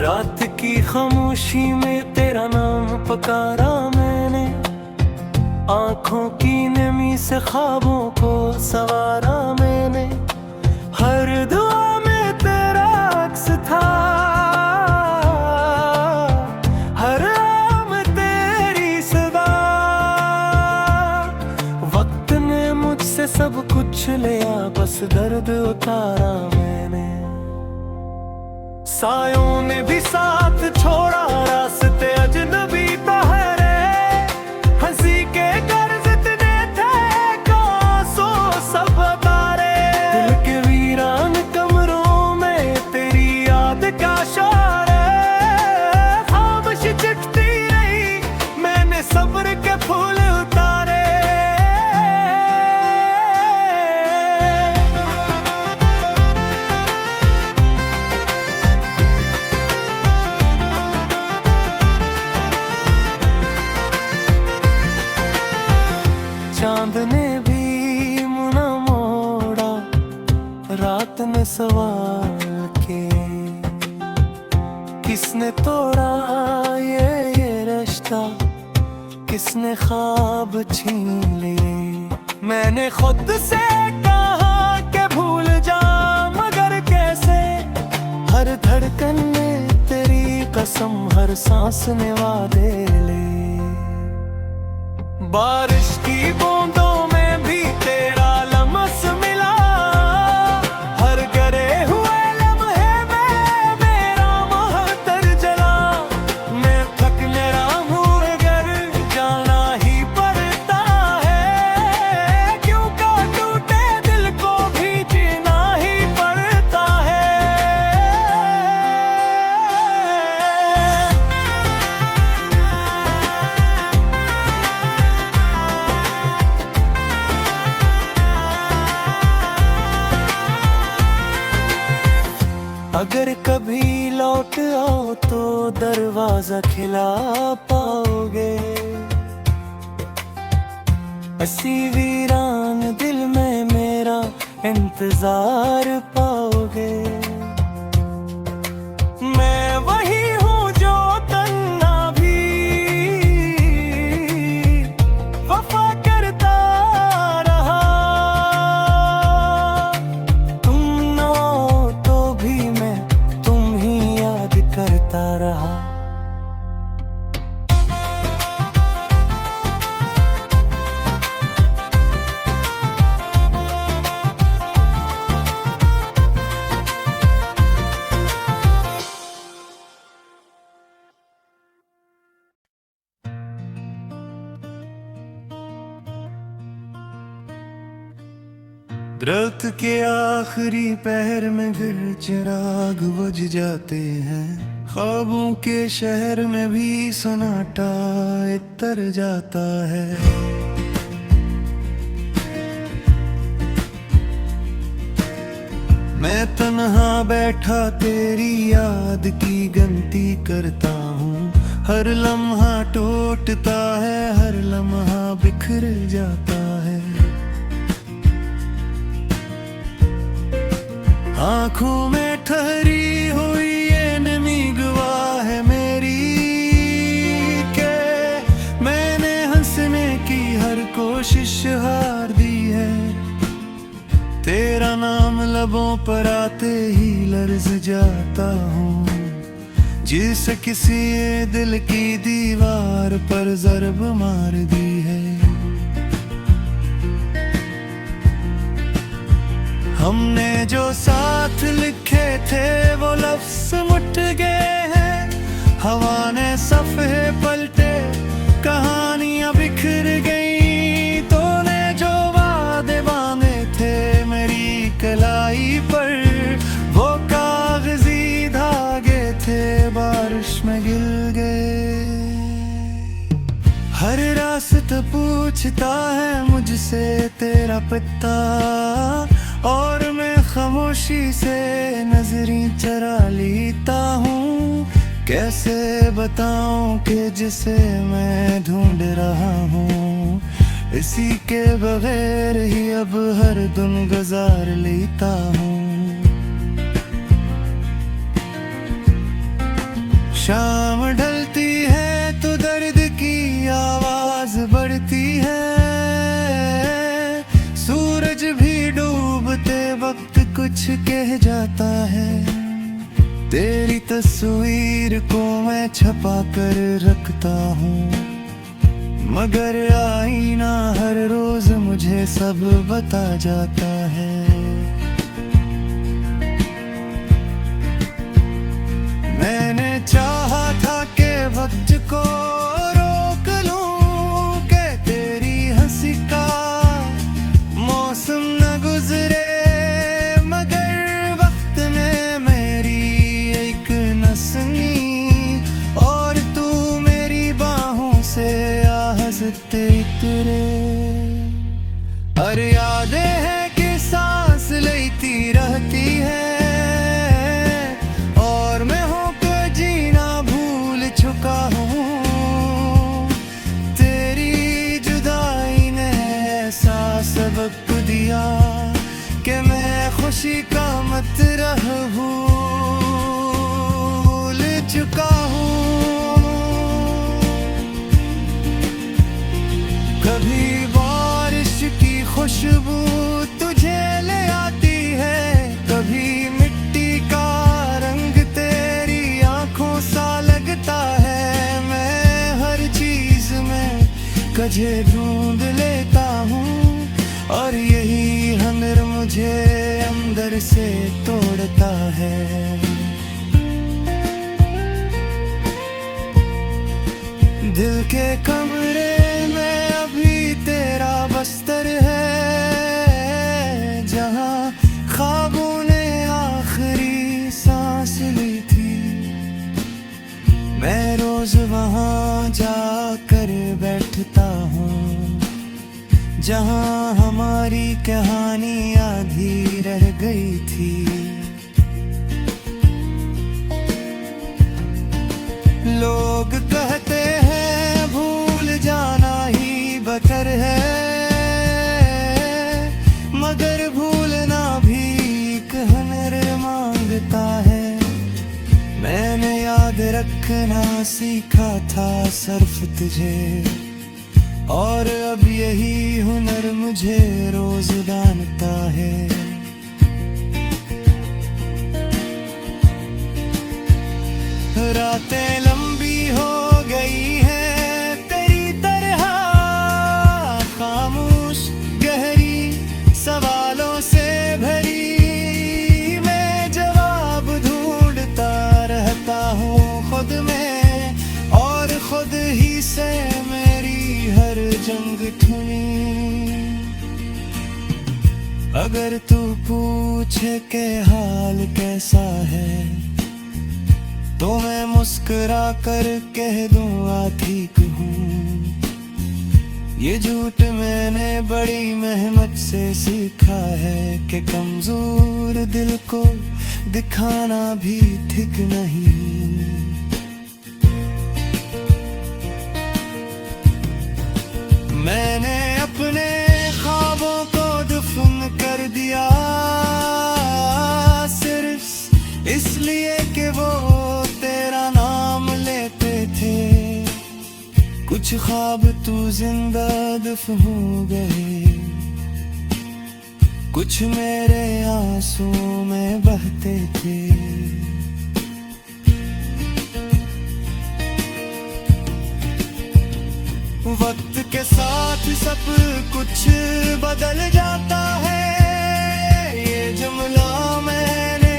रात की खामोशी में तेरा नाम पुकारा मैंने, आंखों की नमी से ख्वाबों को संवारा मैंने। हर दुआ में तेरा अक्स था, हर आम तेरी सदा। वक्त ने मुझसे सब कुछ लिया, बस दर्द उतारा मैंने। सायों ने भी साथ छोड़ा, रास्ते अजनबी ठहरे। हंसी के कर्ज इतने थे, कांसो सब तारे। दिल के वीरान कमरों में तेरी याद का शोर है। खामोश चिढ़ती रही, मैंने सब्र के फूल उतारे। चांद ने भी मुना मोड़ा, रात ने सवाल के। किसने तोड़ा ये रिश्ता, किसने ख्वाब छीन लिए। मैंने खुद से कहा कि भूल जा, मगर कैसे। हर धड़कन में तेरी कसम, हर सांस ने वादे ले। बारिश की बूंदों में भी तेरा लम्स मिला, हर गिरे हुए लम्हे में मेरा महतर जला। मैं थकने रहा हूँ अगर जाना ही पड़ता है, क्यों का टूटे दिल को भी जीना ही पड़ता है। अगर कभी लौट आओ तो दरवाजा खिला पाओगे। ऐसी वीरान दिल में मेरा इंतजार पाओगे। मैं वही हूँ जो तन्हा भी वफा करता रहा। तुम ना हो तो भी मैं तुम ही याद करता रहा। दरख्त के आखिरी पहर में फिर चिराग बुझ जाते हैं। ख्वाबों के शहर में भी सन्नाटा इतर जाता है। मैं तन्हा बैठा तेरी याद की गिनती करता हूँ। हर लम्हा टूटता है, हर लम्हा बिखर जाता है। आँखों में ठहरी हुई ये नमी गवाह है मेरी, के मैंने हंसने की हर कोशिश हार दी है। तेरा नाम लबों पर आते ही लर्ज जाता हूँ, जिसे किसी दिल की दीवार पर ज़रब मार दी है। हमने जो साथ लिखे थे वो लफ्ज़ मुट गए हैं। हवा ने सफ़े पलटे, कहानियाँ बिखर गई। तूने जो वादे बांधे थे मेरी कलाई पर, वो कागज़ी धागे थे बारिश में गिर गए। हर रास्ता पूछता है मुझसे तेरा पता, और मैं खामोशी से नजरें चरा लेता हूँ। कैसे बताऊँ कि जिसे मैं ढूंढ रहा हूँ, इसी के बगैर ही अब हर दिन गुजार लेता हूँ। शाम ढलती है तो दर्द की आवाज बढ़ती है, सूरज भी डूबते वक्त कुछ कह जाता है। तेरी तस्वीर को मैं छपा कर रखता हूँ, मगर आईना हर रोज मुझे सब बता जाता है। मैंने चाहा था कि वक्त को रोक लूं, कि तेरी हंसी का मौसम न गुजरे, मगर वक्त ने मेरी एक न सुनी और तू मेरी बाहों से आहज़ते उतरे। अरे यादें हैं कि सांस लेती रहती है, सबक दिया कि मैं खुशी का मतलब भूल चुका हूँ। कभी बारिश की खुशबू तुझे ले आती है, कभी मिट्टी का रंग तेरी आंखों सा लगता है। मैं हर चीज में कजे ढूंढ लेता हूँ और यही हुनर मुझे अंदर से तोड़ता है। दिल के कमरे में अभी तेरा बस्तर है, जहाँ ख्वाबों ने आखिरी सांस ली थी। मैं रोज वहाँ जाकर बैठता हूँ, जहाँ हमारी कहानी आधी रह गई थी। लोग कहते हैं भूल जाना ही बतर है, मगर भूलना भी एक हुनर मांगता है। मैंने याद रखना सीखा था सिर्फ तुझे, और अब यही हुनर मुझे रोज जानता है। रातें लंबी हो गई हैं तेरी तरह, खामोश गहरी सवालों से भरी। मैं जवाब ढूंढता रहता हूँ खुद में, और खुद ही से मेरी हर जंग ठुनी। अगर तू पूछे के हाल कैसा है, तो मैं मुस्कुरा कर कह दूंगा ठीक हूँ। ये झूठ मैंने बड़ी मेहनत से सीखा है, कि कमजोर दिल को दिखाना भी ठीक नहीं। मैंने अपने ख्वाबों को दफन कर दिया, सिर्फ इसलिए कि वो तेरा नाम लेते थे। कुछ ख्वाब तू जिंदा दफन हो गए, कुछ मेरे आंसुओं में बहते थे। वक्त के साथ सब कुछ बदल जाता है, ये जुमला मैंने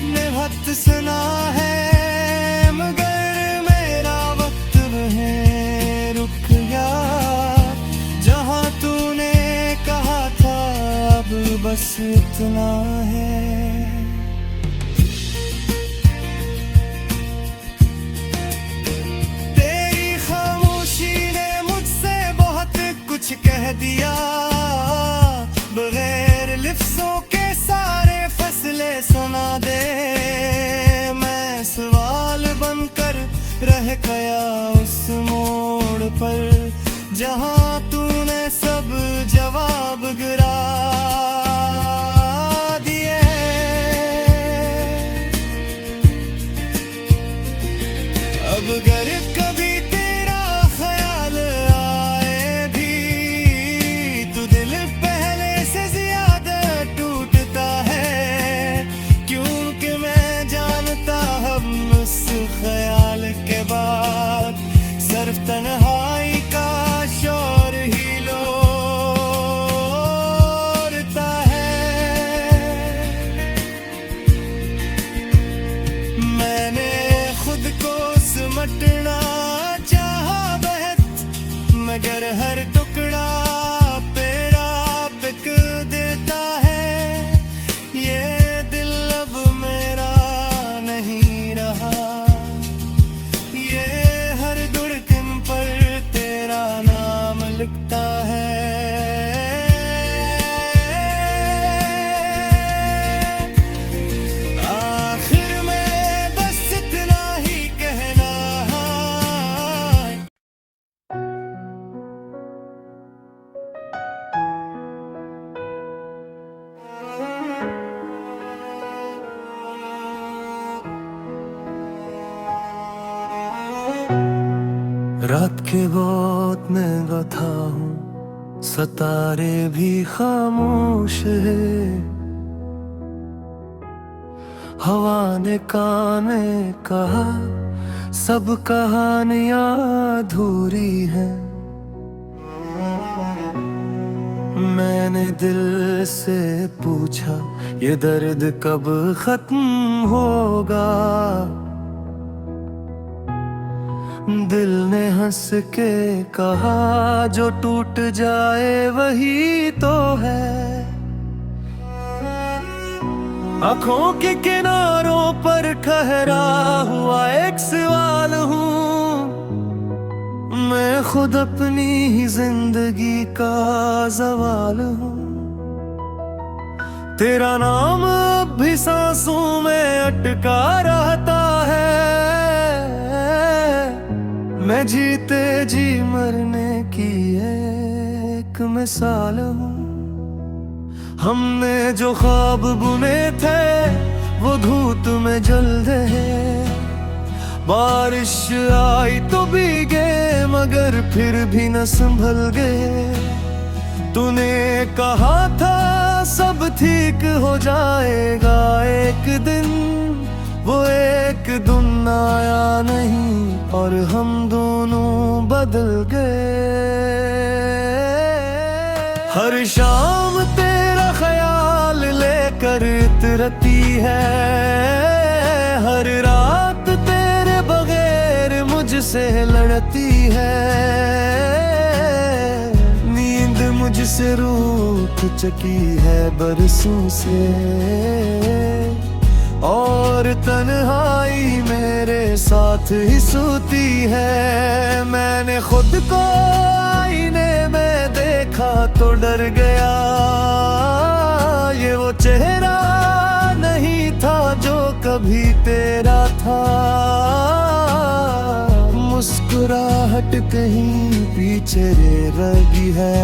निभत सुना है। मगर मेरा वक्त वहीं रुक गया, जहाँ तूने कहा था अब बस इतना है। कह दिया बगैर लिफ्ज़ों के सारे फैसले सुना दे। मैं सवाल बनकर रह गया उस मोड़ पर, जहाँ तूने सब जवाब गिरा दिए। मगर हर टुकड़ा तेरा बिक देता है। ये दिल अब मेरा नहीं रहा, ये हर धड़कन पर तेरा नाम लिखता है। रात के बहुत मैं गाता हूँ, सितारे भी खामोश है। हवा ने काने कहा सब कहानियां अधूरी हैं। मैंने दिल से पूछा ये दर्द कब खत्म होगा। दिल ने हंस के कहा जो टूट जाए वही तो है। आंखों के किनारों पर ठहरा हुआ एक सवाल हूँ, मैं खुद अपनी ही जिंदगी का सवाल हूँ। तेरा नाम अब भी सांसों में अटका रहता है। मैं जीते जी मरने की एक मिसाल हूँ। हमने जो ख्वाब बुने थे वो धूप में जल गए। बारिश आई तो भीगे मगर फिर भी न संभल गए। तूने कहा था सब ठीक हो जाएगा एक दिन, वो एक दिन आया नहीं और हम दोनों बदल गए। हर शाम तेरा ख्याल लेकर इतरती है, हर रात तेरे बगैर मुझसे लड़ती है। नींद मुझसे रूठ चुकी है बरसों से, और तन्हाई मेरे साथ ही सोती है। मैंने खुद को आईने में देखा तो डर गया, ये वो चेहरा नहीं था जो कभी तेरा था। मुस्कुराहट कहीं पीछे रह गई है,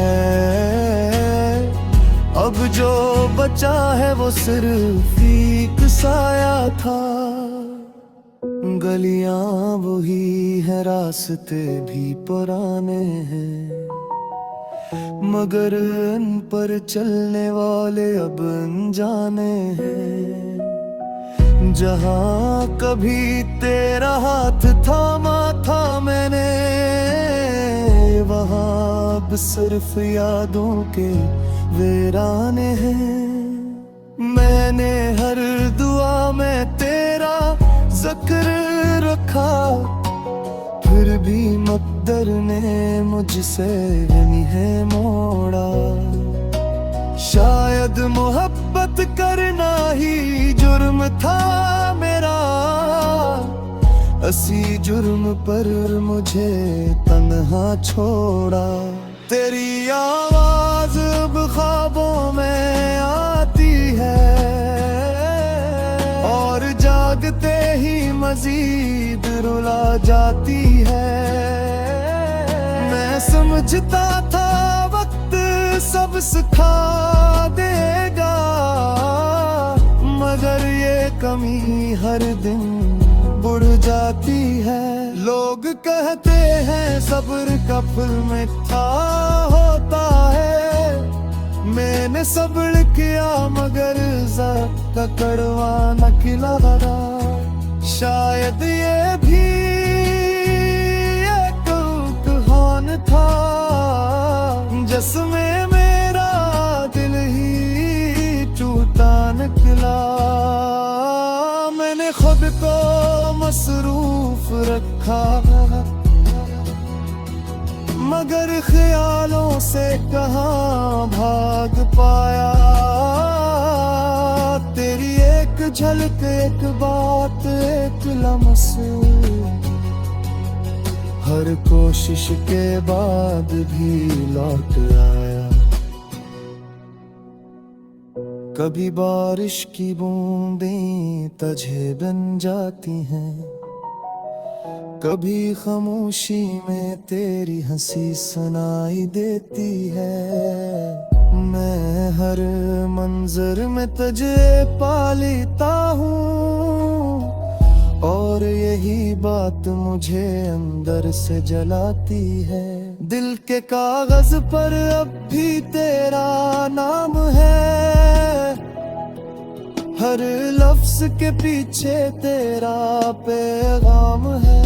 अब जो बचा है वो सिर्फ एक साया था। गलियां वही है, रास्ते भी पुराने हैं, मगर इन पर चलने वाले अब अनजाने हैं। जहां कभी तेरा हाथ थामा था मैंने, वहां अब सिर्फ यादों के वीराने हैं। मैंने हर दुआ में तेरा जिक्र रखा, फिर भी मक़दर ने मुझसे नहीं है मोड़ा। शायद मोहब्बत करना ही जुर्म था मेरा, असी जुर्म पर मुझे तन्हा छोड़ा। तेरी आवाज अब ख्वाबों में आती है, और जागते ही मजीद रुला जाती है। मैं समझता था वक्त सब सिखा देगा, मगर ये कमी हर दिन बढ़ जाती है। लोग कहते हैं सब्र का फल मीठा होता है, मैंने सब्र किया मगर ज़रा कड़वा न खिलाया। शायद ये भी एक इम्तिहान था, जिसमें मेरा दिल ही टूटा निकला। मैंने खुद को मसरूफ रखा मगर ख्यालों से कहाँ भाग पाया। तेरी एक झलक, एक बात, एक लम्स, हर कोशिश के बाद भी लौट आया। कभी बारिश की बूंदें तझे बन जाती हैं, कभी खामोशी में तेरी हंसी सुनाई देती है। मैं हर मंजर में तुझे पा लेता हूँ, और यही बात मुझे अंदर से जलाती है। दिल के कागज पर अब भी तेरा नाम है, हर लफ्ज के पीछे तेरा पैगाम है।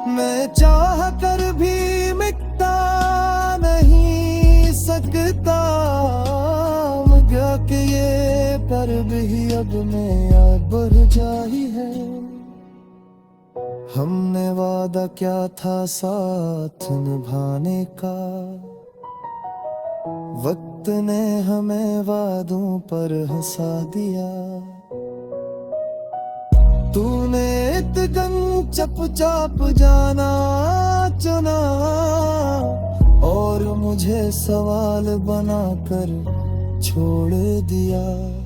मैं चाह कर भी मिटता नहीं सकता, मगा के ये पर भी अब में याद बढ़ जाही है। हमने वादा क्या था साथ निभाने का, वक्त ने हमें वादों पर हंसा दिया। तूने इतगन चुपचाप जाना चुना, और मुझे सवाल बनाकर छोड़ दिया।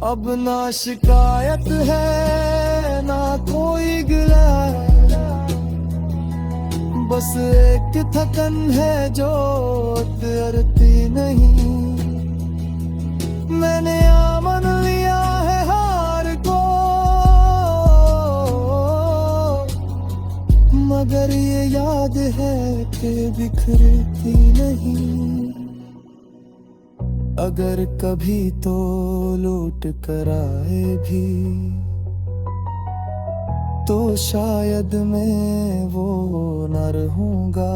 अब ना शिकायत है ना कोई गिला, बस एक थकन है जो उतरती नहीं। मैंने आमन लिया है हार को, मगर ये याद है कि बिखरती नहीं। अगर कभी तो लौट कर आए भी, तो शायद मैं वो न रहूंगा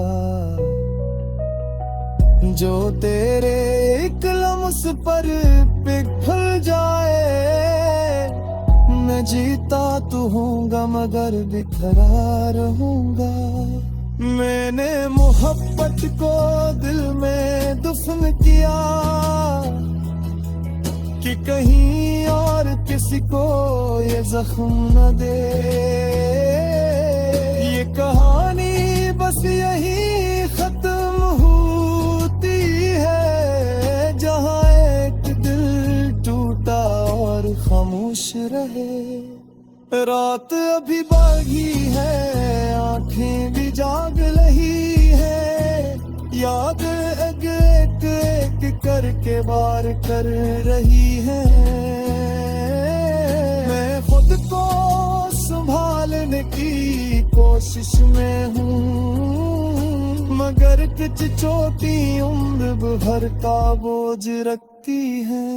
जो तेरे एक लम्स पर पिघल जाए। मैं जीता तो हूँगा मगर बिखरा रहूंगा। मैंने मोहब्बत को दिल में दफन किया कि कहीं और किसी को ये जख्म न दे। ये कहानी बस यही खत्म होती है, जहाँ एक दिल टूटा और खामोश रहे। रात अभी बागी है, आंखें भी जाग रही है, याद एक एक करके बार कर रही है। मैं खुद को संभालने की कोशिश में हूँ, मगर कुछ छोटी उम्र भर का बोझ रखती है।